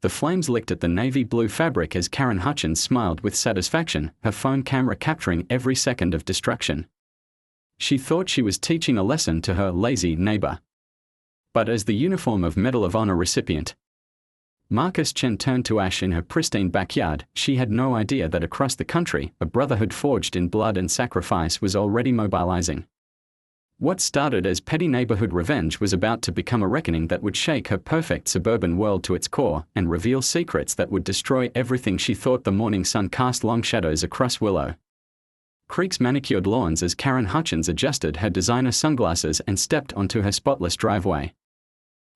The flames licked at the navy blue fabric as Karen Hutchins smiled with satisfaction, her phone camera capturing every second of destruction. She thought she was teaching a lesson to her lazy neighbor. But as the uniform of Medal of Honor recipient, Marcus Chen turned to ash in her pristine backyard, she had no idea that across the country, a brotherhood forged in blood and sacrifice was already mobilizing. What started as petty neighborhood revenge was about to become a reckoning that would shake her perfect suburban world to its core and reveal secrets that would destroy everything she thought. The morning sun cast long shadows across Willow Creek's manicured lawns as Karen Hutchins adjusted her designer sunglasses and stepped onto her spotless driveway.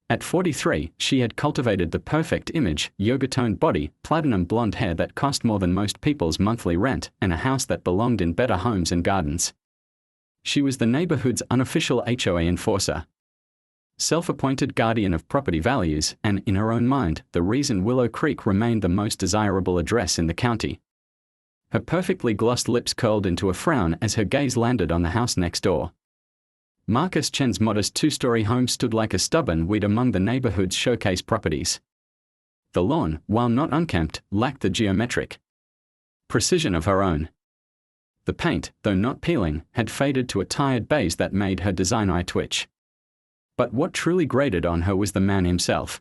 At 43, she had cultivated the perfect image, yoga-toned body, platinum blonde hair that cost more than most people's monthly rent, and a house that belonged in better homes and gardens. She was the neighborhood's unofficial HOA enforcer, self-appointed guardian of property values, and, in her own mind, the reason Willow Creek remained the most desirable address in the county. Her perfectly glossed lips curled into a frown as her gaze landed on the house next door. Marcus Chen's modest two-story home stood like a stubborn weed among the neighborhood's showcase properties. The lawn, while not unkempt, lacked the geometric precision of her own. The paint, though not peeling, had faded to a tired beige that made her design eye twitch. But what truly grated on her was the man himself.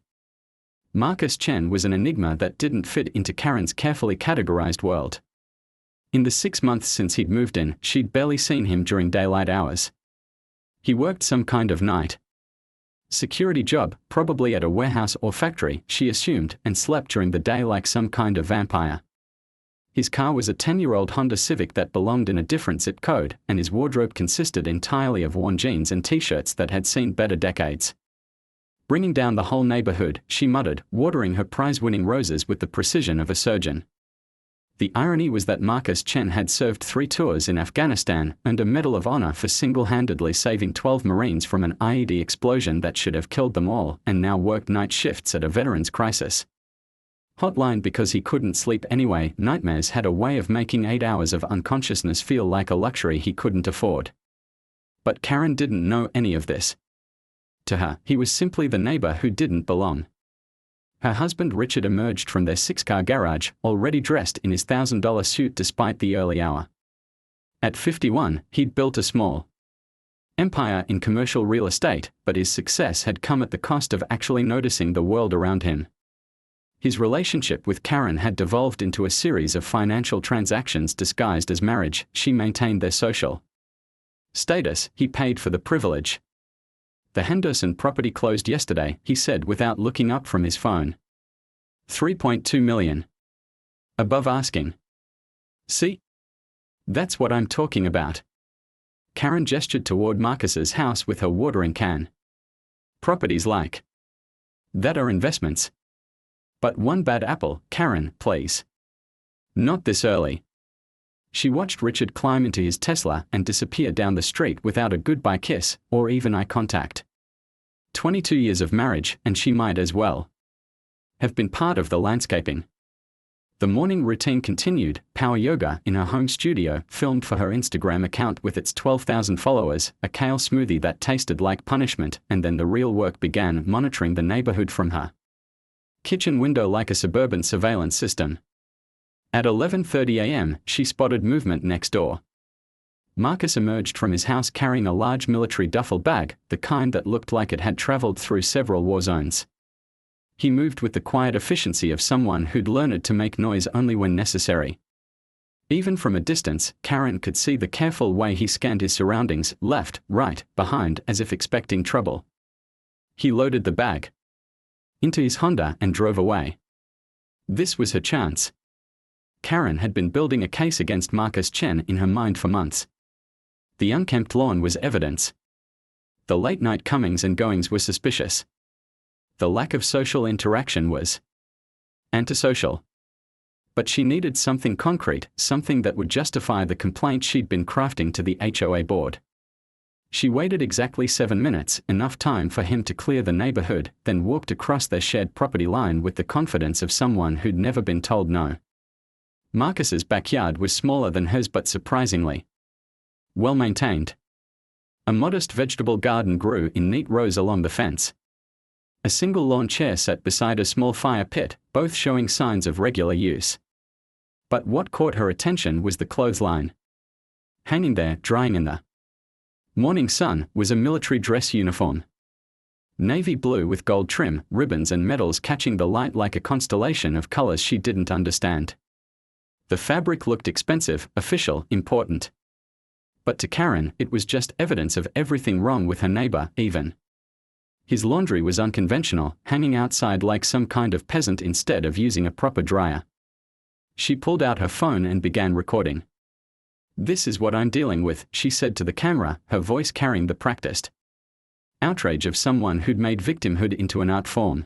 Marcus Chen was an enigma that didn't fit into Karen's carefully categorized world. In the 6 months since he'd moved in, she'd barely seen him during daylight hours. He worked some kind of night security job, probably at a warehouse or factory, she assumed, and slept during the day like some kind of vampire. His car was a 10-year-old Honda Civic that belonged in a different zip code, and his wardrobe consisted entirely of worn jeans and t-shirts that had seen better decades. Bringing down the whole neighborhood, she muttered, watering her prize-winning roses with the precision of a surgeon. The irony was that Marcus Chen had served 3 tours in Afghanistan, earned a Medal of Honor for single-handedly saving 12 Marines from an IED explosion that should have killed them all, and now worked night shifts at a veterans crisis hotline because he couldn't sleep anyway. Nightmares had a way of making 8 hours of unconsciousness feel like a luxury he couldn't afford. But Karen didn't know any of this. To her, he was simply the neighbor who didn't belong. Her husband Richard emerged from their 6-car garage, already dressed in his $1,000 suit despite the early hour. At 51, he'd built a small empire in commercial real estate, but his success had come at the cost of actually noticing the world around him. His relationship with Karen had devolved into a series of financial transactions disguised as marriage. She maintained their social status, he paid for the privilege. The Henderson property closed yesterday, he said without looking up from his phone. $3.2 million. Above asking. See? That's what I'm talking about. Karen gestured toward Marcus's house with her watering can. Properties like that are investments. But one bad apple, Karen, please. Not this early. She watched Richard climb into his Tesla and disappear down the street without a goodbye kiss, or even eye contact. 22 years of marriage, and she might as well have been part of the landscaping. The morning routine continued, power yoga in her home studio, filmed for her Instagram account with its 12,000 followers, a kale smoothie that tasted like punishment, and then the real work began, monitoring the neighborhood from her kitchen window like a suburban surveillance system. At 11:30 a.m., she spotted movement next door. Marcus emerged from his house carrying a large military duffel bag, the kind that looked like it had traveled through several war zones. He moved with the quiet efficiency of someone who'd learned to make noise only when necessary. Even from a distance, Karen could see the careful way he scanned his surroundings, left, right, behind, as if expecting trouble. He loaded the bag into his Honda and drove away. This was her chance. Karen had been building a case against Marcus Chen in her mind for months. The unkempt lawn was evidence. The late-night comings and goings were suspicious. The lack of social interaction was antisocial. But she needed something concrete, something that would justify the complaint she'd been crafting to the HOA board. She waited exactly 7 minutes, enough time for him to clear the neighborhood, then walked across their shared property line with the confidence of someone who'd never been told no. Marcus's backyard was smaller than hers but surprisingly well-maintained. A modest vegetable garden grew in neat rows along the fence. A single lawn chair sat beside a small fire pit, both showing signs of regular use. But what caught her attention was the clothesline. Hanging there, drying in the morning sun, was a military dress uniform. Navy blue with gold trim, ribbons and medals catching the light like a constellation of colors she didn't understand. The fabric looked expensive, official, important. But to Karen, it was just evidence of everything wrong with her neighbor, even. His laundry was unconventional, hanging outside like some kind of peasant instead of using a proper dryer. She pulled out her phone and began recording. "This is what I'm dealing with," she said to the camera, her voice carrying the practiced outrage of someone who'd made victimhood into an art form.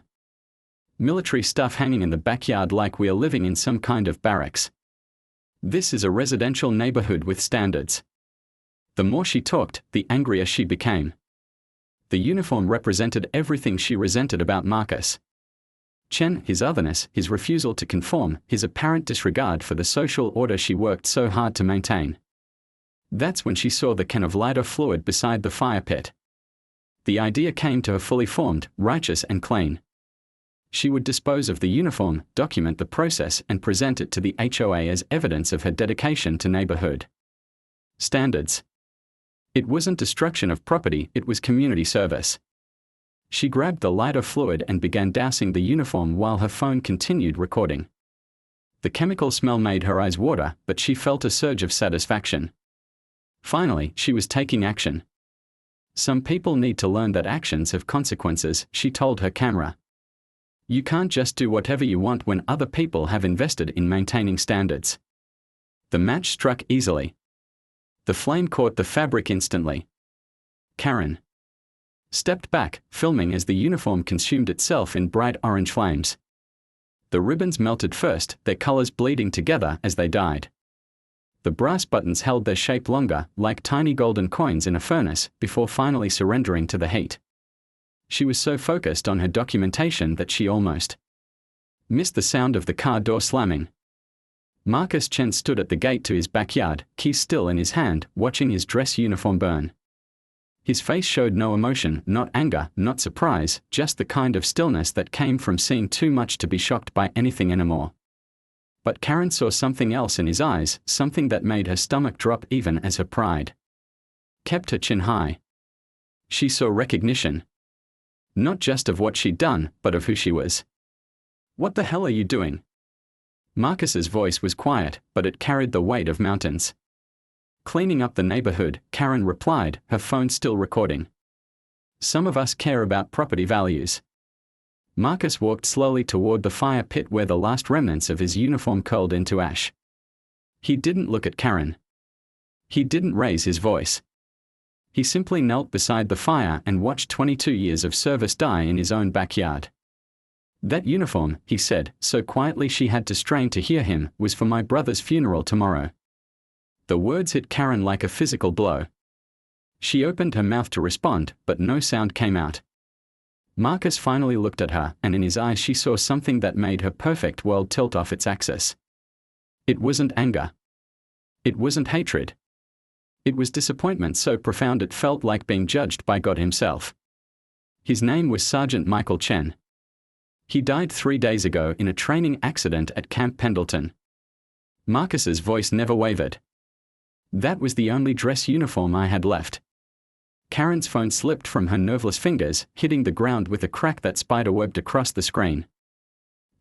Military stuff hanging in the backyard like we are living in some kind of barracks. This is a residential neighborhood with standards. The more she talked, the angrier she became. The uniform represented everything she resented about Marcus. Chen, his otherness, his refusal to conform, his apparent disregard for the social order she worked so hard to maintain. That's when she saw the can of lighter fluid beside the fire pit. The idea came to her fully formed, righteous and clean. She would dispose of the uniform, document the process and present it to the HOA as evidence of her dedication to neighborhood standards. It wasn't destruction of property, it was community service. She grabbed the lighter fluid and began dousing the uniform while her phone continued recording. The chemical smell made her eyes water, but she felt a surge of satisfaction. Finally, she was taking action. Some people need to learn that actions have consequences, she told her camera. You can't just do whatever you want when other people have invested in maintaining standards. The match struck easily. The flame caught the fabric instantly. Karen stepped back, filming as the uniform consumed itself in bright orange flames. The ribbons melted first, their colors bleeding together as they died. The brass buttons held their shape longer, like tiny golden coins in a furnace, before finally surrendering to the heat. She was so focused on her documentation that she almost missed the sound of the car door slamming. Marcus Chen stood at the gate to his backyard, key still in his hand, watching his dress uniform burn. His face showed no emotion, not anger, not surprise, just the kind of stillness that came from seeing too much to be shocked by anything anymore. But Karen saw something else in his eyes, something that made her stomach drop even as her pride kept her chin high. She saw recognition. Not just of what she'd done, but of who she was. "What the hell are you doing?" Marcus's voice was quiet, but it carried the weight of mountains. "Cleaning up the neighborhood," Karen replied, her phone still recording. "Some of us care about property values." Marcus walked slowly toward the fire pit where the last remnants of his uniform curled into ash. He didn't look at Karen. He didn't raise his voice. He simply knelt beside the fire and watched 22 years of service die in his own backyard. "That uniform," he said, so quietly she had to strain to hear him, "was for my brother's funeral tomorrow." The words hit Karen like a physical blow. She opened her mouth to respond, but no sound came out. Marcus finally looked at her, and in his eyes she saw something that made her perfect world tilt off its axis. It wasn't anger. It wasn't hatred. It was disappointment so profound it felt like being judged by God himself. His name was Sergeant Michael Chen. He died 3 days ago in a training accident at Camp Pendleton. Marcus's voice never wavered. "That was the only dress uniform I had left." Karen's phone slipped from her nerveless fingers, hitting the ground with a crack that spiderwebbed across the screen.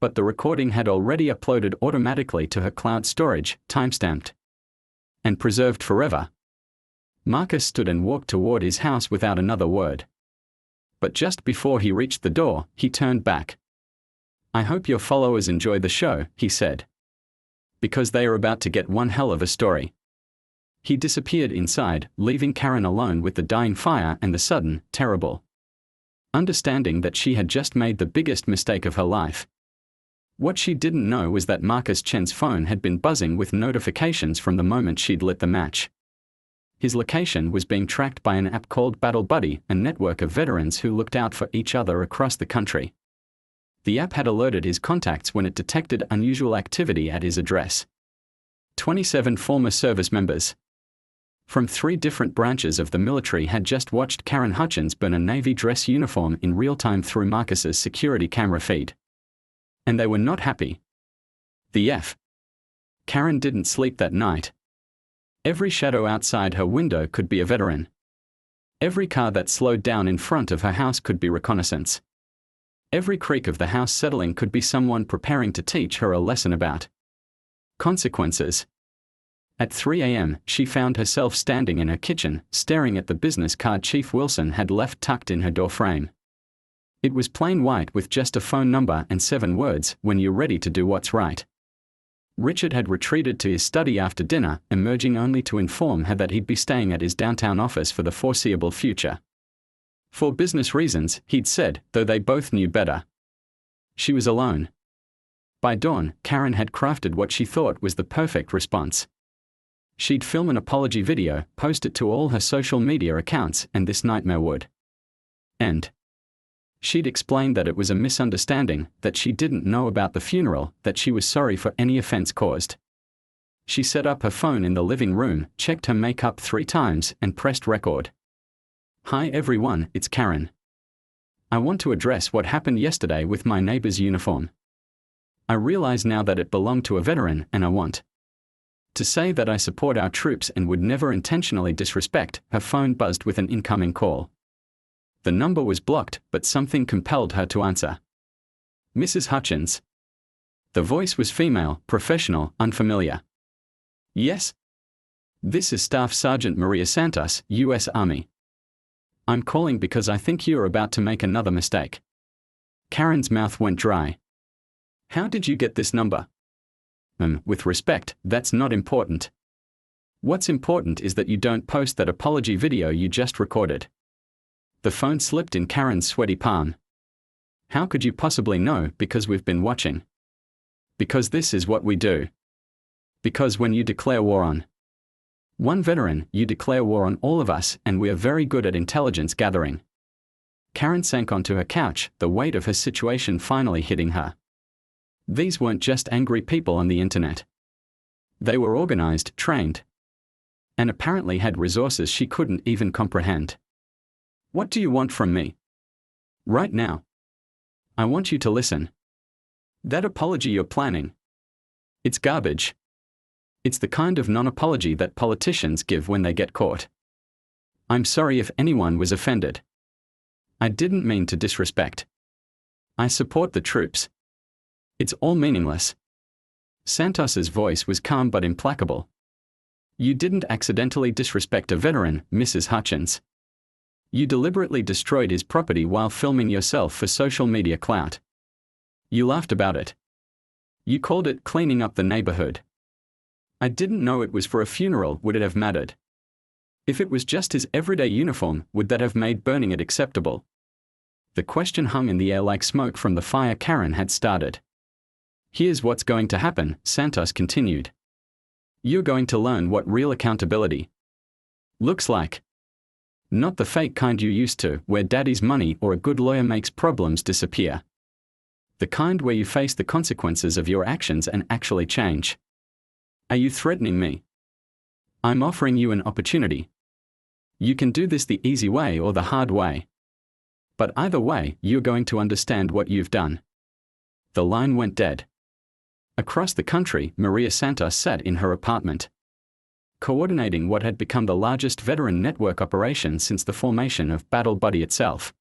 But the recording had already uploaded automatically to her cloud storage, timestamped and preserved forever. Marcus stood and walked toward his house without another word. But just before he reached the door, he turned back. "I hope your followers enjoy the show," he said. "Because they are about to get one hell of a story." He disappeared inside, leaving Karen alone with the dying fire and the sudden, terrible understanding that she had just made the biggest mistake of her life. What she didn't know was that Marcus Chen's phone had been buzzing with notifications from the moment she'd lit the match. His location was being tracked by an app called Battle Buddy, a network of veterans who looked out for each other across the country. The app had alerted his contacts when it detected unusual activity at his address. 27 former service members. from 3 different branches of the military had just watched Karen Hutchins burn a Navy dress uniform in real time through Marcus's security camera feed. And they were not happy. The F. Karen didn't sleep that night. Every shadow outside her window could be a veteran. Every car that slowed down in front of her house could be reconnaissance. Every creak of the house settling could be someone preparing to teach her a lesson about consequences. At 3 a.m., she found herself standing in her kitchen, staring at the business card Chief Wilson had left tucked in her door frame. It was plain white with just a phone number and 7 words, "When you're ready to do what's right." Richard had retreated to his study after dinner, emerging only to inform her that he'd be staying at his downtown office for the foreseeable future. For business reasons, he'd said, though they both knew better. She was alone. By dawn, Karen had crafted what she thought was the perfect response. She'd film an apology video, post it to all her social media accounts, and this nightmare would end. She'd explained that it was a misunderstanding, that she didn't know about the funeral, that she was sorry for any offense caused. She set up her phone in the living room, checked her makeup 3 times, and pressed record. "Hi everyone, it's Karen. I want to address what happened yesterday with my neighbor's uniform. I realize now that it belonged to a veteran, and I want to say that I support our troops and would never intentionally disrespect." Her phone buzzed with an incoming call. The number was blocked, but something compelled her to answer. "Mrs. Hutchins." The voice was female, professional, unfamiliar. "Yes? This is Staff Sergeant Maria Santos, U.S. Army. I'm calling because I think you're about to make another mistake." Karen's mouth went dry. "How did you get this number?" With respect, that's not important. What's important is that you don't post that apology video you just recorded." The phone slipped in Karen's sweaty palm. "How could you possibly know? Because we've been watching. Because this is what we do. Because when you declare war on one veteran, you declare war on all of us, and we are very good at intelligence gathering." Karen sank onto her couch, the weight of her situation finally hitting her. These weren't just angry people on the internet. They were organized, trained, and apparently had resources she couldn't even comprehend. "What do you want from me? Right now? I want you to listen. That apology you're planning, it's garbage. It's the kind of non-apology that politicians give when they get caught. I'm sorry if anyone was offended. I didn't mean to disrespect. I support the troops. It's all meaningless." Santos's voice was calm but implacable. "You didn't accidentally disrespect a veteran, Mrs. Hutchins. You deliberately destroyed his property while filming yourself for social media clout. You laughed about it. You called it cleaning up the neighborhood. I didn't know it was for a funeral. Would it have mattered? If it was just his everyday uniform, would that have made burning it acceptable?" The question hung in the air like smoke from the fire Karen had started. "Here's what's going to happen," Santos continued. "You're going to learn what real accountability looks like. Not the fake kind you used to, where daddy's money or a good lawyer makes problems disappear. The kind where you face the consequences of your actions and actually change. Are you threatening me? I'm offering you an opportunity. You can do this the easy way or the hard way. But either way, you're going to understand what you've done." The line went dead. Across the country, Maria Santos sat in her apartment, coordinating what had become the largest veteran network operation since the formation of Battle Buddy itself.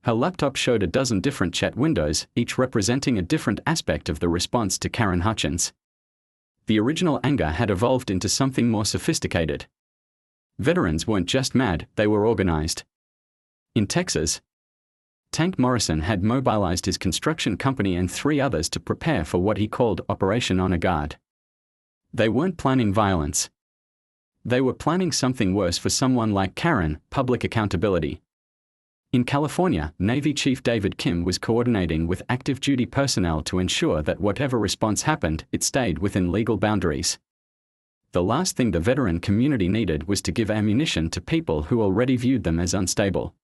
Her laptop showed a dozen different chat windows, each representing a different aspect of the response to Karen Hutchins. The original anger had evolved into something more sophisticated. Veterans weren't just mad, they were organized. In Texas, Tank Morrison had mobilized his construction company and 3 others to prepare for what he called Operation Honor Guard. They weren't planning violence. They were planning something worse for someone like Karen: public accountability. In California, Navy Chief David Kim was coordinating with active duty personnel to ensure that whatever response happened, it stayed within legal boundaries. The last thing the veteran community needed was to give ammunition to people who already viewed them as unstable.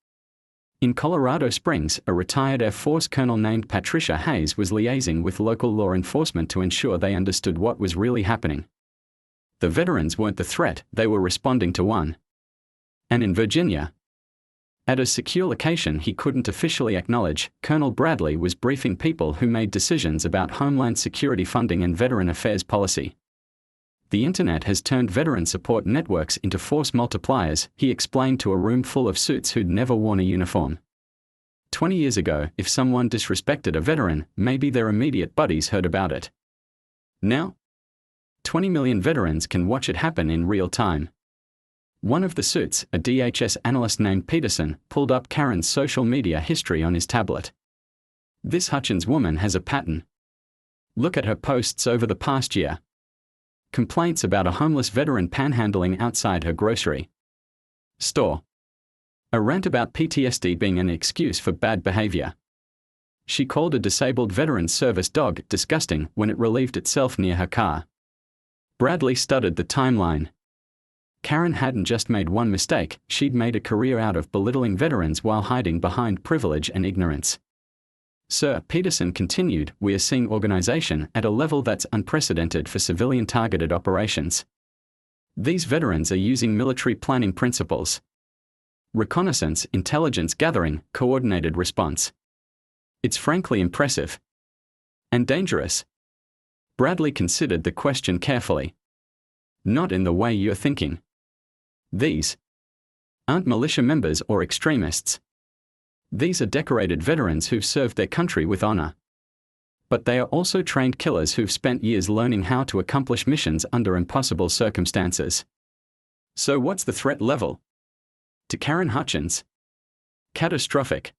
In Colorado Springs, a retired Air Force colonel named Patricia Hayes was liaising with local law enforcement to ensure they understood what was really happening. The veterans weren't the threat, they were responding to one. And in Virginia, at a secure location he couldn't officially acknowledge, Colonel Bradley was briefing people who made decisions about Homeland Security funding and veteran affairs policy. The internet has turned veteran support networks into force multipliers, he explained to a room full of suits who'd never worn a uniform. 20 years ago, if someone disrespected a veteran, maybe their immediate buddies heard about it. Now, 20 million veterans can watch it happen in real time. One of the suits, a DHS analyst named Peterson, pulled up Karen's social media history on his tablet. This Hutchins woman has a pattern. Look at her posts over the past year. Complaints about a homeless veteran panhandling outside her grocery store. A rant about PTSD being an excuse for bad behavior. She called a disabled veteran's service dog disgusting when it relieved itself near her car. Bradley studied the timeline. Karen hadn't just made one mistake, she'd made a career out of belittling veterans while hiding behind privilege and ignorance. Sir, Peterson continued, we are seeing organization at a level that's unprecedented for civilian-targeted operations. These veterans are using military planning principles. Reconnaissance, intelligence gathering, coordinated response. It's frankly impressive. And dangerous. Bradley considered the question carefully. Not in the way you're thinking. These aren't militia members or extremists. These are decorated veterans who've served their country with honor. But they are also trained killers who've spent years learning how to accomplish missions under impossible circumstances. So what's the threat level? To Karen Hutchins? Catastrophic.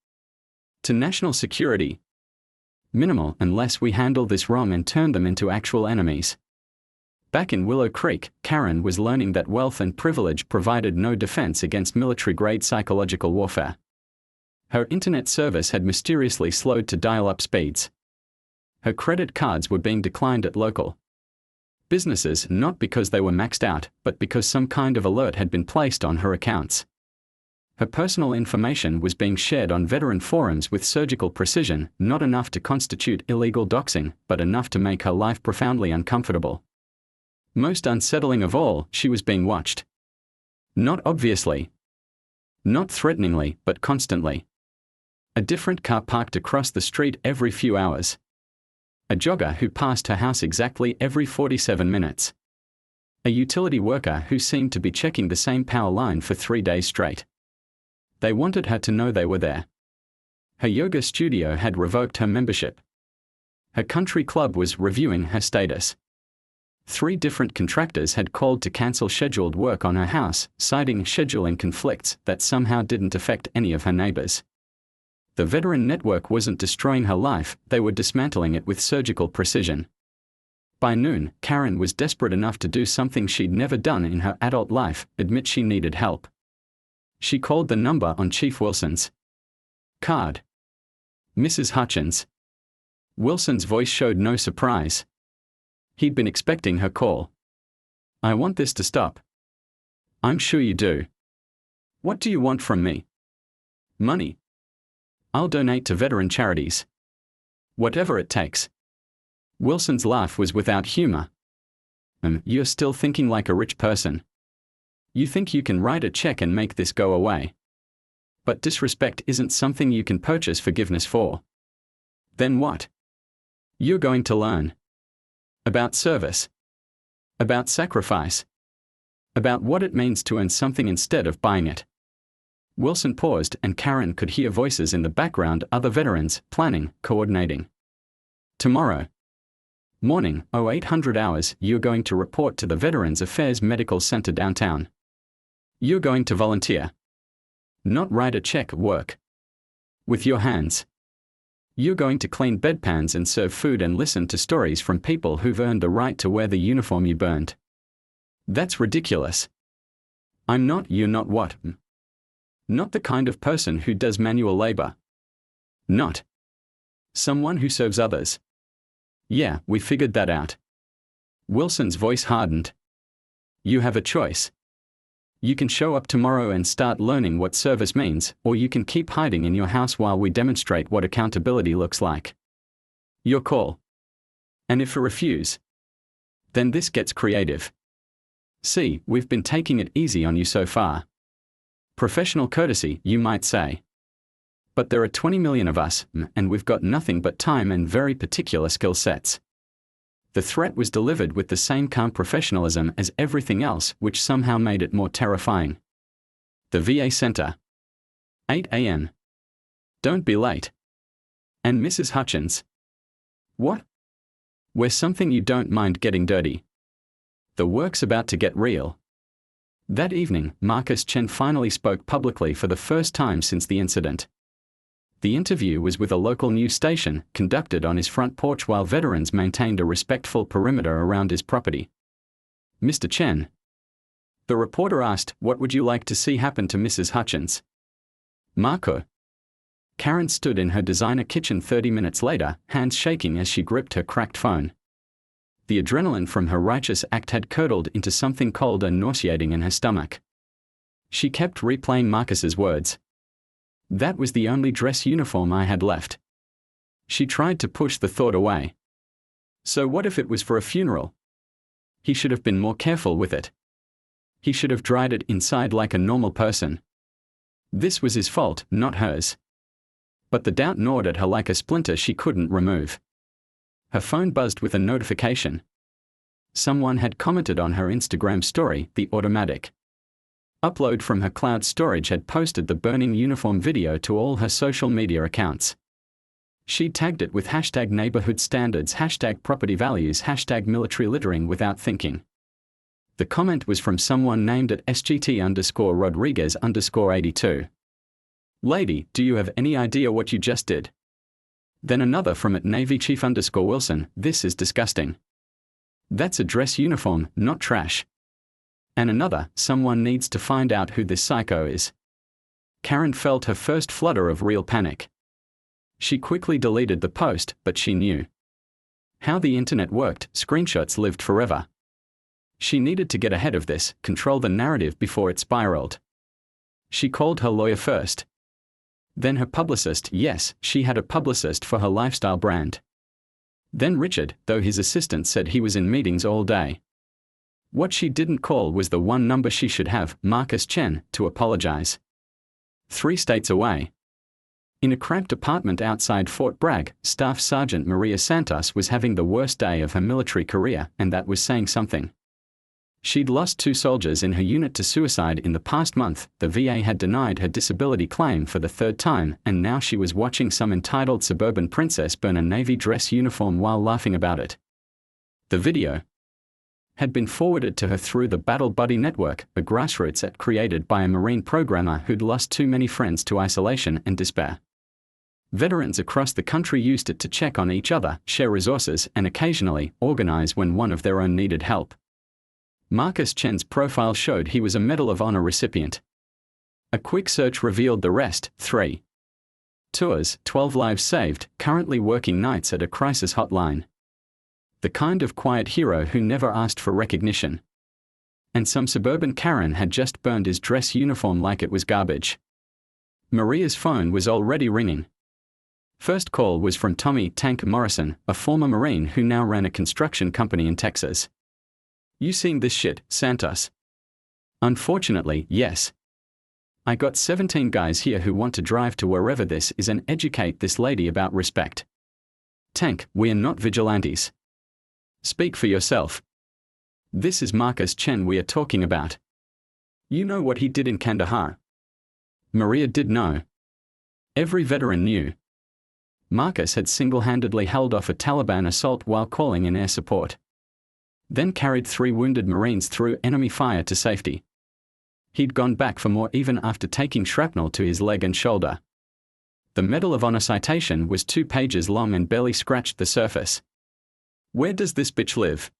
To national security? Minimal, unless we handle this wrong and turn them into actual enemies. Back in Willow Creek, Karen was learning that wealth and privilege provided no defense against military-grade psychological warfare. Her internet service had mysteriously slowed to dial-up speeds. Her credit cards were being declined at local businesses, not because they were maxed out, but because some kind of alert had been placed on her accounts. Her personal information was being shared on veteran forums with surgical precision, not enough to constitute illegal doxing, but enough to make her life profoundly uncomfortable. Most unsettling of all, she was being watched. Not obviously. Not threateningly, but constantly. A different car parked across the street every few hours. A jogger who passed her house exactly every 47 minutes. A utility worker who seemed to be checking the same power line for 3 days straight. They wanted her to know they were there. Her yoga studio had revoked her membership. Her country club was reviewing her status. 3 different contractors had called to cancel scheduled work on her house, citing scheduling conflicts that somehow didn't affect any of her neighbors. The veteran network wasn't destroying her life, they were dismantling it with surgical precision. By noon, Karen was desperate enough to do something she'd never done in her adult life, admit she needed help. She called the number on Chief Wilson's card. Mrs. Hutchins. Wilson's voice showed no surprise. He'd been expecting her call. I want this to stop. I'm sure you do. What do you want from me? Money. I'll donate to veteran charities. Whatever it takes. Wilson's laugh was without humor. You're still thinking like a rich person. You think you can write a check and make this go away. But disrespect isn't something you can purchase forgiveness for. Then what? You're going to learn. About service. About sacrifice. About what it means to earn something instead of buying it. Wilson paused and Karen could hear voices in the background, other veterans, planning, coordinating. Tomorrow morning, 0800 hours, you're going to report to the Veterans Affairs Medical Center downtown. You're going to volunteer. Not write a check, work. With your hands. You're going to clean bedpans and serve food and listen to stories from people who've earned the right to wear the uniform you burned. That's ridiculous. I'm not, you're not what? Not the kind of person who does manual labor. Not someone who serves others. Yeah, we figured that out. Wilson's voice hardened. You have a choice. You can show up tomorrow and start learning what service means, or you can keep hiding in your house while we demonstrate what accountability looks like. Your call. And if you refuse, then this gets creative. See, we've been taking it easy on you so far. Professional courtesy, you might say. But there are 20 million of us, and we've got nothing but time and very particular skill sets. The threat was delivered with the same calm professionalism as everything else, which somehow made it more terrifying. The VA Center. 8 a.m. Don't be late. And Mrs. Hutchins. What? We're something you don't mind getting dirty. The work's about to get real. That evening, Marcus Chen finally spoke publicly for the first time since the incident. The interview was with a local news station, conducted on his front porch while veterans maintained a respectful perimeter around his property. Mr. Chen. The reporter asked, what would you like to see happen to Mrs. Hutchins? Marco. Karen stood in her designer kitchen 30 minutes later, hands shaking as she gripped her cracked phone. The adrenaline from her righteous act had curdled into something cold and nauseating in her stomach. She kept replaying Marcus's words. That was the only dress uniform I had left. She tried to push the thought away. So what if it was for a funeral? He should have been more careful with it. He should have dried it inside like a normal person. This was his fault, not hers. But the doubt gnawed at her like a splinter she couldn't remove. Her phone buzzed with a notification. Someone had commented on her Instagram story, the automatic upload from her cloud storage had posted the burning uniform video to all her social media accounts. She tagged it with hashtag neighborhood standards, hashtag property values, hashtag military littering without thinking. The comment was from someone named at SGT_Rodriguez_82. Lady, do you have any idea what you just did? Then another from at Navy Chief_Wilson, this is disgusting. That's a dress uniform, not trash. And another, someone needs to find out who this psycho is. Karen felt her first flutter of real panic. She quickly deleted the post, but she knew how the internet worked. Screenshots lived forever. She needed to get ahead of this, control the narrative before it spiraled. She called her lawyer first. Then her publicist. Yes, she had a publicist for her lifestyle brand. Then Richard, though his assistant said he was in meetings all day. What she didn't call was the one number she should have, Marcus Chen, to apologize. 3 states away. In a cramped apartment outside Fort Bragg, Staff Sergeant Maria Santos was having the worst day of her military career, and that was saying something. She'd lost 2 soldiers in her unit to suicide in the past month, the VA had denied her disability claim for the 3rd time, and now she was watching some entitled suburban princess burn a Navy dress uniform while laughing about it. The video had been forwarded to her through the Battle Buddy network, a grassroots app created by a Marine programmer who'd lost too many friends to isolation and despair. Veterans across the country used it to check on each other, share resources, and occasionally organize when one of their own needed help. Marcus Chen's profile showed he was a Medal of Honor recipient. A quick search revealed the rest: 3 tours, 12 lives saved, currently working nights at a crisis hotline. The kind of quiet hero who never asked for recognition. And some suburban Karen had just burned his dress uniform like it was garbage. Maria's phone was already ringing. First call was from Tommy "Tank" Morrison, a former Marine who now ran a construction company in Texas. You seeing this shit, Santos? Unfortunately, yes. I got 17 guys here who want to drive to wherever this is and educate this lady about respect. Tank, we are not vigilantes. Speak for yourself. This is Marcus Chen we are talking about. You know what he did in Kandahar? Maria did know. Every veteran knew. Marcus had single-handedly held off a Taliban assault while calling in air support. Then carried 3 wounded Marines through enemy fire to safety. He'd gone back for more even after taking shrapnel to his leg and shoulder. The Medal of Honor citation was 2 pages long and barely scratched the surface. Where does this bitch live?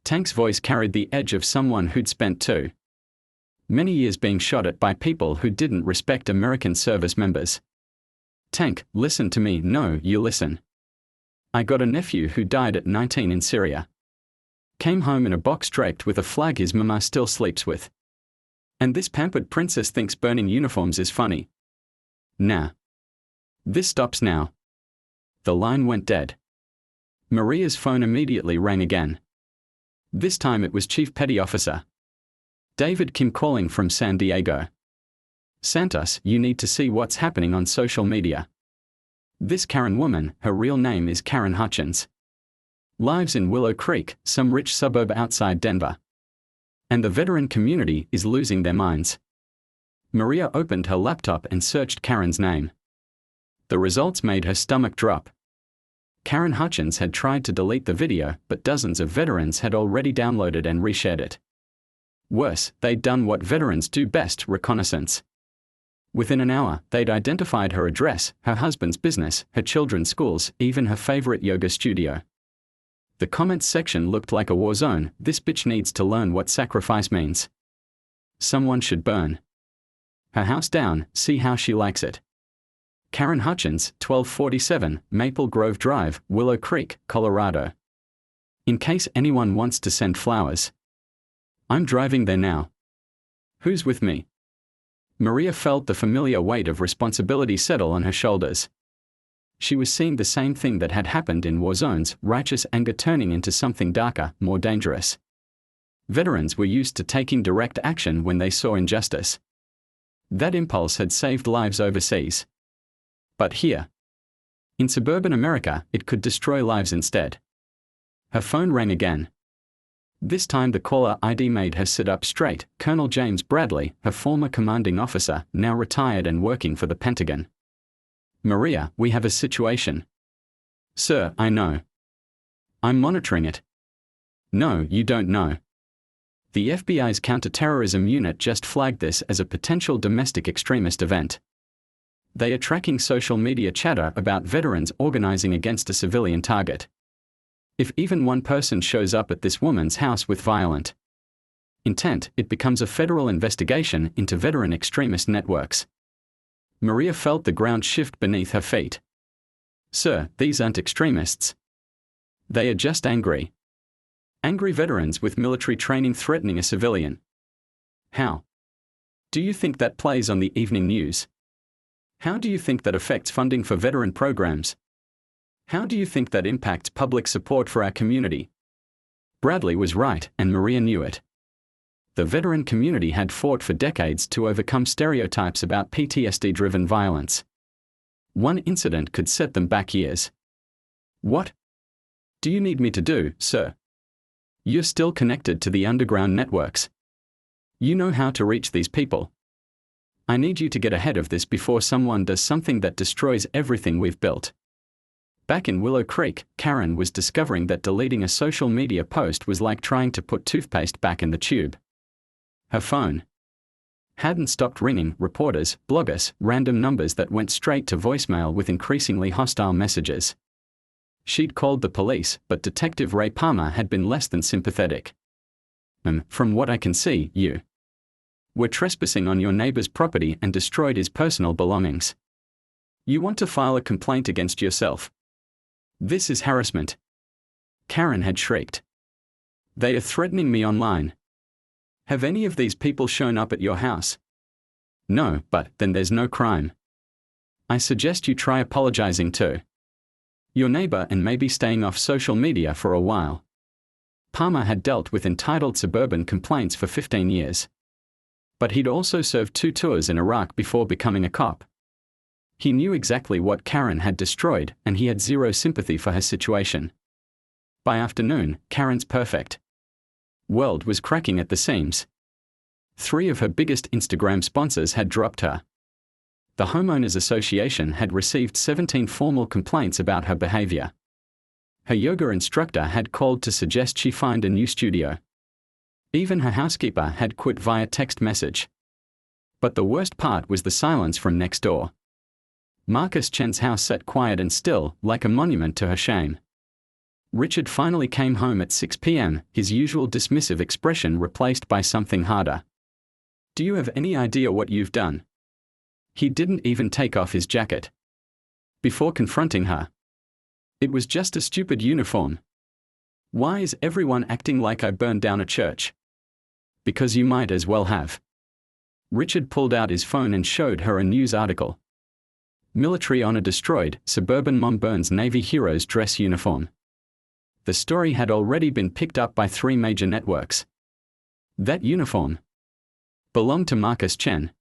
Tank's voice carried the edge of someone who'd spent too many years being shot at by people who didn't respect American service members. Tank, listen to me. No, you listen. I got a nephew who died at 19 in Syria. Came home in a box draped with a flag his mama still sleeps with. And this pampered princess thinks burning uniforms is funny. Nah. This stops now. The line went dead. Maria's phone immediately rang again. This time it was Chief Petty Officer David Kim calling from San Diego. Santos, you need to see what's happening on social media. This Karen woman, her real name is Karen Hutchins, lives in Willow Creek, some rich suburb outside Denver. And the veteran community is losing their minds. Maria opened her laptop and searched Karen's name. The results made her stomach drop. Karen Hutchins had tried to delete the video, but dozens of veterans had already downloaded and reshared it. Worse, they'd done what veterans do best: reconnaissance. Within an hour, they'd identified her address, her husband's business, her children's schools, even her favorite yoga studio. The comments section looked like a war zone. This bitch needs to learn what sacrifice means. Someone should burn her house down, see how she likes it. Karen Hutchins, 1247, Maple Grove Drive, Willow Creek, Colorado. In case anyone wants to send flowers. I'm driving there now. Who's with me? Maria felt the familiar weight of responsibility settle on her shoulders. She was seeing the same thing that had happened in war zones: righteous anger turning into something darker, more dangerous. Veterans were used to taking direct action when they saw injustice. That impulse had saved lives overseas. But here, in suburban America, it could destroy lives instead. Her phone rang again. This time the caller ID made her sit up straight. Colonel James Bradley, her former commanding officer, now retired and working for the Pentagon. Maria, we have a situation. Sir, I know. I'm monitoring it. No, you don't know. The FBI's counterterrorism unit just flagged this as a potential domestic extremist event. They are tracking social media chatter about veterans organizing against a civilian target. If even one person shows up at this woman's house with violent intent, it becomes a federal investigation into veteran extremist networks. Maria felt the ground shift beneath her feet. Sir, these aren't extremists. They are just angry. Angry veterans with military training threatening a civilian. How do you think that plays on the evening news? How do you think that affects funding for veteran programs? How do you think that impacts public support for our community? Bradley was right, and Maria knew it. The veteran community had fought for decades to overcome stereotypes about PTSD-driven violence. One incident could set them back years. What do you need me to do, sir? You're still connected to the underground networks. You know how to reach these people. I need you to get ahead of this before someone does something that destroys everything we've built. Back in Willow Creek, Karen was discovering that deleting a social media post was like trying to put toothpaste back in the tube. Her phone hadn't stopped ringing. Reporters, bloggers, random numbers that went straight to voicemail with increasingly hostile messages. She'd called the police, but Detective Ray Palmer had been less than sympathetic. From what I can see, you were trespassing on your neighbor's property and destroyed his personal belongings. You want to file a complaint against yourself. This is harassment. Karen had shrieked. They are threatening me online. Have any of these people shown up at your house? No, but then there's no crime. I suggest you try apologizing to your neighbor and maybe staying off social media for a while. Palmer had dealt with entitled suburban complaints for 15 years. But he'd also served 2 tours in Iraq before becoming a cop. He knew exactly what Karen had destroyed, and he had zero sympathy for her situation. By afternoon, Karen's perfect world was cracking at the seams. 3 of her biggest Instagram sponsors had dropped her. The Homeowners Association had received 17 formal complaints about her behavior. Her yoga instructor had called to suggest she find a new studio. Even her housekeeper had quit via text message. But the worst part was the silence from next door. Marcus Chen's house sat quiet and still, like a monument to her shame. Richard finally came home at 6 p.m., his usual dismissive expression replaced by something harder. Do you have any idea what you've done? He didn't even take off his jacket before confronting her. It was just a stupid uniform. Why is everyone acting like I burned down a church? Because you might as well have. Richard pulled out his phone and showed her a news article. Military honor destroyed, suburban mom burns Navy hero's dress uniform. The story had already been picked up by 3 major networks. That uniform Belonged to Marcus Chen.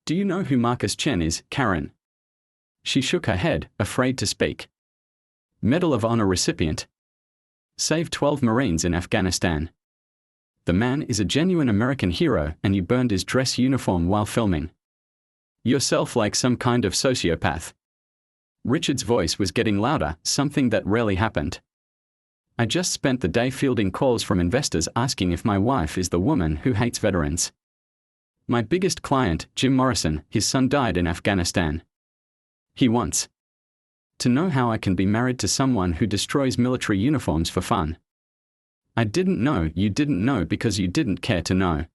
Do you know who Marcus Chen is, Karen? She shook her head, afraid to speak. Medal of Honor recipient. Saved 12 Marines in Afghanistan. The man is a genuine American hero, and you burned his dress uniform while filming yourself like some kind of sociopath. Richard's voice was getting louder, something that rarely happened. I just spent the day fielding calls from investors asking if my wife is the woman who hates veterans. My biggest client, Jim Morrison, his son died in Afghanistan. He wants to know how I can be married to someone who destroys military uniforms for fun. I didn't know you didn't know because you didn't care to know.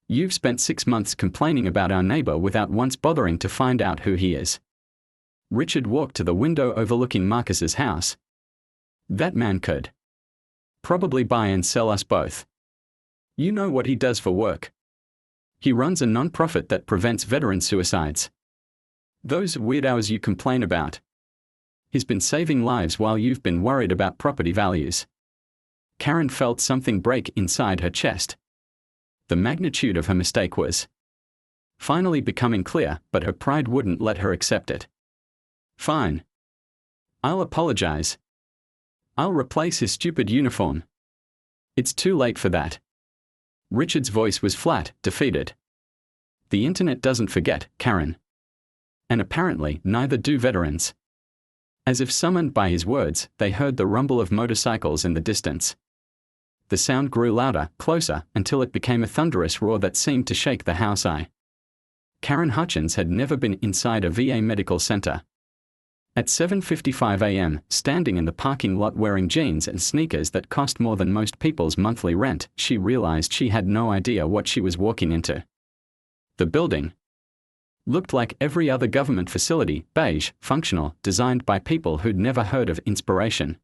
You've spent 6 months complaining about our neighbor without once bothering to find out who he is. Richard walked to the window overlooking Marcus's house. That man could probably buy and sell us both. You know what he does for work? He runs a non-profit that prevents veteran suicides. Those weird hours you complain about. He's been saving lives while you've been worried about property values. Karen felt something break inside her chest. The magnitude of her mistake was finally becoming clear, but her pride wouldn't let her accept it. Fine. I'll apologize. I'll replace his stupid uniform. It's too late for that. Richard's voice was flat, defeated. The internet doesn't forget, Karen. And apparently, neither do veterans. As if summoned by his words, they heard the rumble of motorcycles in the distance. The sound grew louder, closer, until it became a thunderous roar that seemed to shake the house. Karen Hutchins had never been inside a VA medical center. At 7:55 a.m., standing in the parking lot wearing jeans and sneakers that cost more than most people's monthly rent, she realized she had no idea what she was walking into. The building looked like every other government facility, beige, functional, designed by people who'd never heard of inspiration.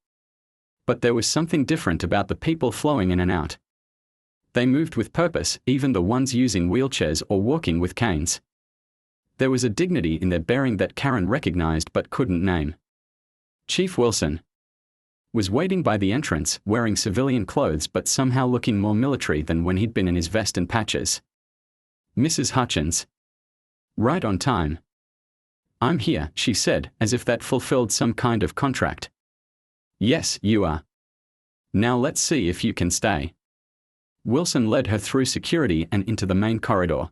But there was something different about the people flowing in and out. They moved with purpose, even the ones using wheelchairs or walking with canes. There was a dignity in their bearing that Karen recognized but couldn't name. Chief Wilson was waiting by the entrance, wearing civilian clothes but somehow looking more military than when he'd been in his vest and patches. Mrs. Hutchins. Right on time. I'm here, she said, as if that fulfilled some kind of contract. Yes, you are. Now let's see if you can stay. Wilson led her through security and into the main corridor.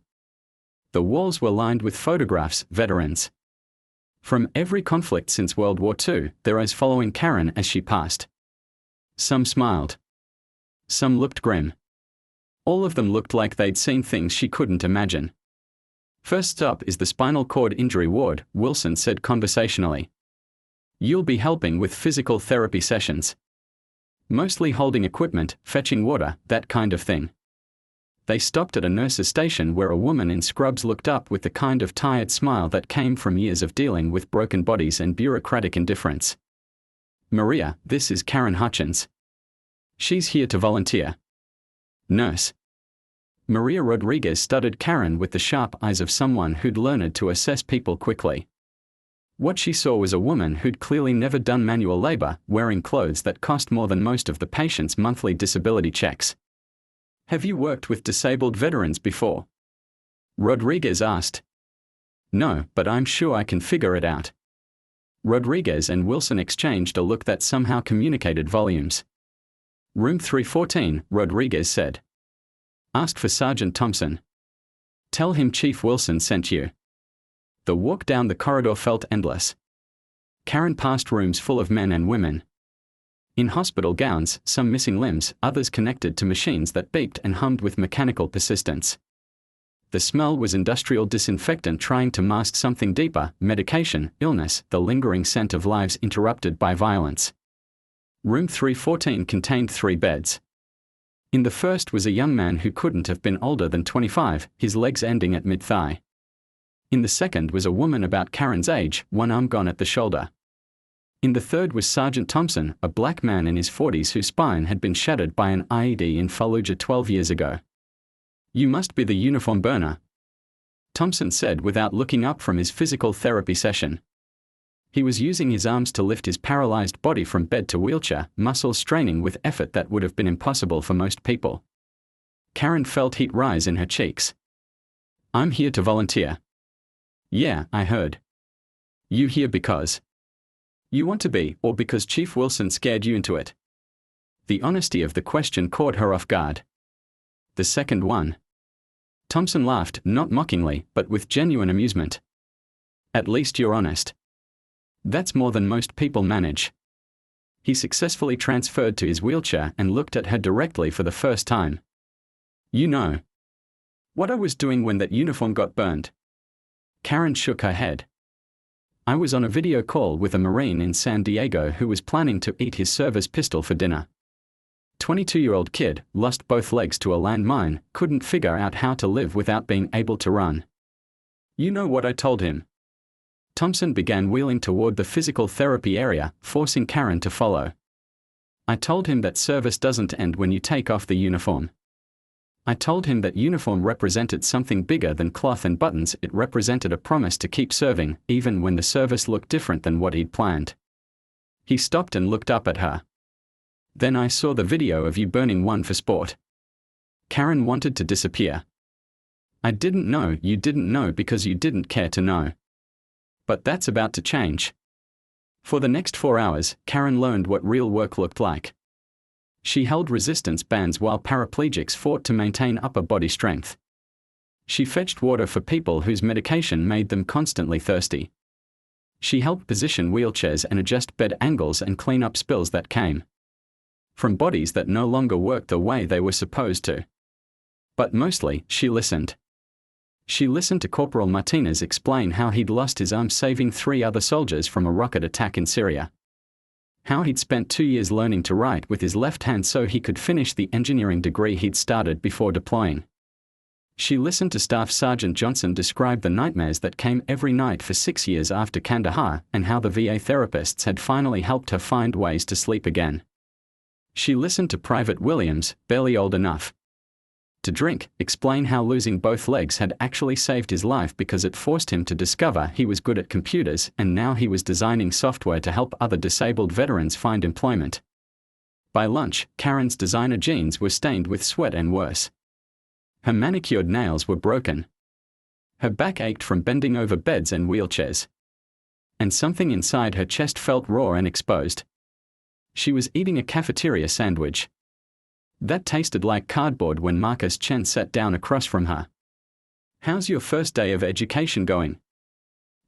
The walls were lined with photographs, veterans from every conflict since World War II, their eyes following Karen as she passed. Some smiled. Some looked grim. All of them looked like they'd seen things she couldn't imagine. First up is the spinal cord injury ward, Wilson said conversationally. You'll be helping with physical therapy sessions. Mostly holding equipment, fetching water, that kind of thing. They stopped at a nurse's station where a woman in scrubs looked up with the kind of tired smile that came from years of dealing with broken bodies and bureaucratic indifference. Maria, this is Karen Hutchins. She's here to volunteer. Nurse. Maria Rodriguez studied Karen with the sharp eyes of someone who'd learned to assess people quickly. What she saw was a woman who'd clearly never done manual labor, wearing clothes that cost more than most of the patient's monthly disability checks. Have you worked with disabled veterans before? Rodriguez asked. No, but I'm sure I can figure it out. Rodriguez and Wilson exchanged a look that somehow communicated volumes. Room 314, Rodriguez said. Ask for Sergeant Thompson. Tell him Chief Wilson sent you. The walk down the corridor felt endless. Karen passed rooms full of men and women. In hospital gowns, some missing limbs, others connected to machines that beeped and hummed with mechanical persistence. The smell was industrial disinfectant trying to mask something deeper, medication, illness, the lingering scent of lives interrupted by violence. Room 314 contained 3 beds. In the first was a young man who couldn't have been older than 25, his legs ending at mid-thigh. In the second was a woman about Karen's age, one arm gone at the shoulder. In the third was Sergeant Thompson, a black man in his 40s whose spine had been shattered by an IED in Fallujah 12 years ago. You must be the uniform burner, Thompson said without looking up from his physical therapy session. He was using his arms to lift his paralyzed body from bed to wheelchair, muscles straining with effort that would have been impossible for most people. Karen felt heat rise in her cheeks. I'm here to volunteer. Yeah, I heard. You here because you want to be, or because Chief Wilson scared you into it? The honesty of the question caught her off guard. The second one. Thompson laughed, not mockingly, but with genuine amusement. At least you're honest. That's more than most people manage. He successfully transferred to his wheelchair and looked at her directly for the first time. You know what I was doing when that uniform got burned? Karen shook her head. I was on a video call with a Marine in San Diego who was planning to eat his service pistol for dinner. 22-year-old kid, lost both legs to a landmine, couldn't figure out how to live without being able to run. You know what I told him? Thompson began wheeling toward the physical therapy area, forcing Karen to follow. I told him that service doesn't end when you take off the uniform. I told him that uniform represented something bigger than cloth and buttons. It represented a promise to keep serving, even when the service looked different than what he'd planned. He stopped and looked up at her. Then I saw the video of you burning one for sport. Karen wanted to disappear. I didn't know you didn't know because you didn't care to know. But that's about to change. For the next 4 hours, Karen learned what real work looked like. She held resistance bands while paraplegics fought to maintain upper body strength. She fetched water for people whose medication made them constantly thirsty. She helped position wheelchairs and adjust bed angles and clean up spills that came from bodies that no longer worked the way they were supposed to. But mostly, she listened. She listened to Corporal Martinez explain how he'd lost his arm saving 3 other soldiers from a rocket attack in Syria. How he'd spent 2 years learning to write with his left hand so he could finish the engineering degree he'd started before deploying. She listened to Staff Sergeant Johnson describe the nightmares that came every night for 6 years after Kandahar and how the VA therapists had finally helped her find ways to sleep again. She listened to Private Williams, barely old enough to drink, explain how losing both legs had actually saved his life because it forced him to discover he was good at computers, and now he was designing software to help other disabled veterans find employment. By lunch, Karen's designer jeans were stained with sweat and worse. Her manicured nails were broken. Her back ached from bending over beds and wheelchairs. And something inside her chest felt raw and exposed. She was eating a cafeteria sandwich that tasted like cardboard when Marcus Chen sat down across from her. How's your first day of education going?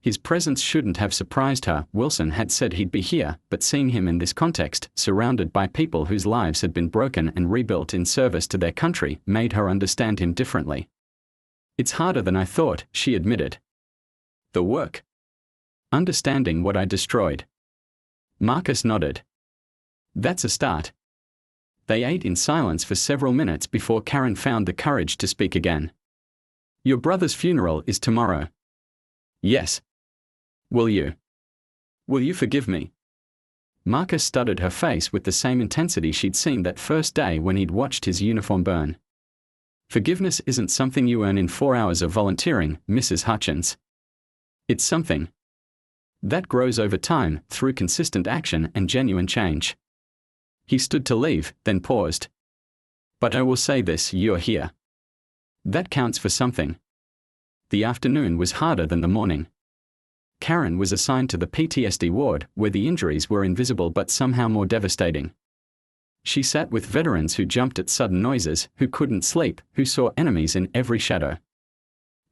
His presence shouldn't have surprised her. Wilson had said he'd be here, but seeing him in this context, surrounded by people whose lives had been broken and rebuilt in service to their country, made her understand him differently. It's harder than I thought, she admitted. The work? Understanding what I destroyed. Marcus nodded. That's a start. They ate in silence for several minutes before Karen found the courage to speak again. Your brother's funeral is tomorrow. Yes. Will you? Will you forgive me? Marcus studied her face with the same intensity she'd seen that first day when he'd watched his uniform burn. Forgiveness isn't something you earn in 4 hours of volunteering, Mrs. Hutchins. It's something that grows over time, through consistent action and genuine change. He stood to leave, then paused. But I will say this, you're here. That counts for something. The afternoon was harder than the morning. Karen was assigned to the PTSD ward, where the injuries were invisible but somehow more devastating. She sat with veterans who jumped at sudden noises, who couldn't sleep, who saw enemies in every shadow.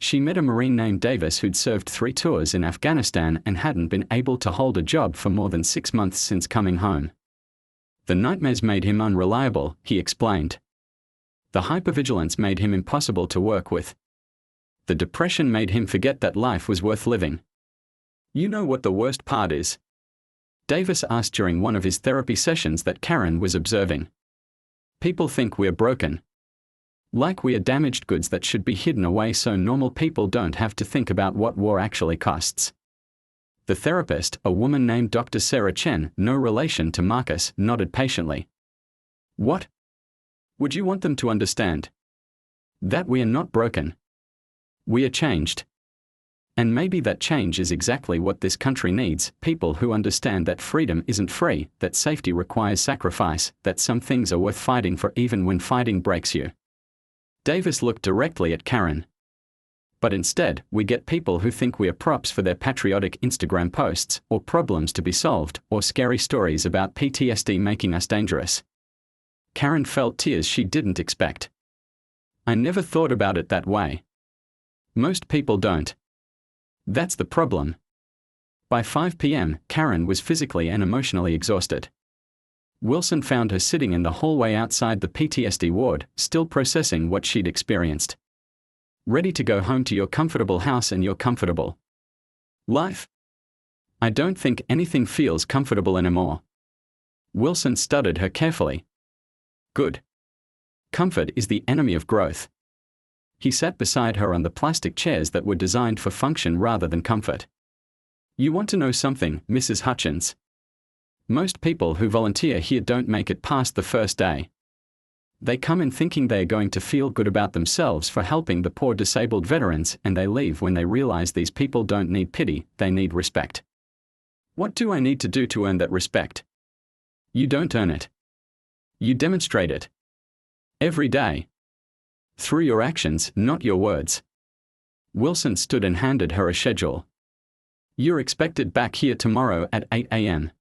She met a Marine named Davis who'd served 3 tours in Afghanistan and hadn't been able to hold a job for more than 6 months since coming home. The nightmares made him unreliable, he explained. The hypervigilance made him impossible to work with. The depression made him forget that life was worth living. You know what the worst part is? Davis asked during one of his therapy sessions that Karen was observing. People think we're broken. Like we are damaged goods that should be hidden away so normal people don't have to think about what war actually costs. The therapist, a woman named Dr. Sarah Chen, no relation to Marcus, nodded patiently. What? Would you want them to understand? That we are not broken. We are changed. And maybe that change is exactly what this country needs, people who understand that freedom isn't free, that safety requires sacrifice, that some things are worth fighting for even when fighting breaks you. Davis looked directly at Karen. But instead, we get people who think we are props for their patriotic Instagram posts, or problems to be solved, or scary stories about PTSD making us dangerous. Karen felt tears she didn't expect. I never thought about it that way. Most people don't. That's the problem. By 5 p.m., Karen was physically and emotionally exhausted. Wilson found her sitting in the hallway outside the PTSD ward, still processing what she'd experienced. Ready to go home to your comfortable house and your comfortable life? I don't think anything feels comfortable anymore. Wilson studied her carefully. Good. Comfort is the enemy of growth. He sat beside her on the plastic chairs that were designed for function rather than comfort. You want to know something, Mrs. Hutchins? Most people who volunteer here don't make it past the first day. They come in thinking they are going to feel good about themselves for helping the poor disabled veterans, and they leave when they realize these people don't need pity, they need respect. What do I need to do to earn that respect? You don't earn it. You demonstrate it. Every day. Through your actions, not your words. Wilson stood and handed her a schedule. You're expected back here tomorrow at 8 a.m.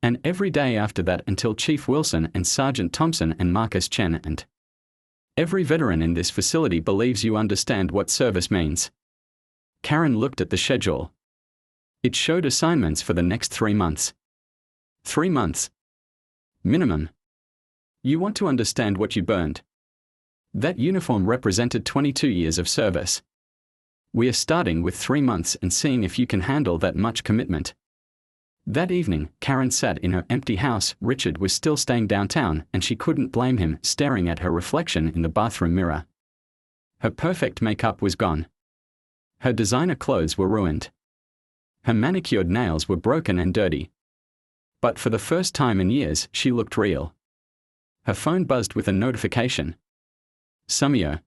And every day after that until Chief Wilson and Sergeant Thompson and Marcus Chen and every veteran in this facility believes you understand what service means. Karen looked at the schedule. It showed assignments for the next 3 months. 3 months. Minimum. You want to understand what you burned. That uniform represented 22 years of service. We are starting with 3 months and seeing if you can handle that much commitment. That evening, Karen sat in her empty house. Richard was still staying downtown, and she couldn't blame him, staring at her reflection in the bathroom mirror. Her perfect makeup was gone. Her designer clothes were ruined. Her manicured nails were broken and dirty. But for the first time in years, she looked real. Her phone buzzed with a notification. Sumio.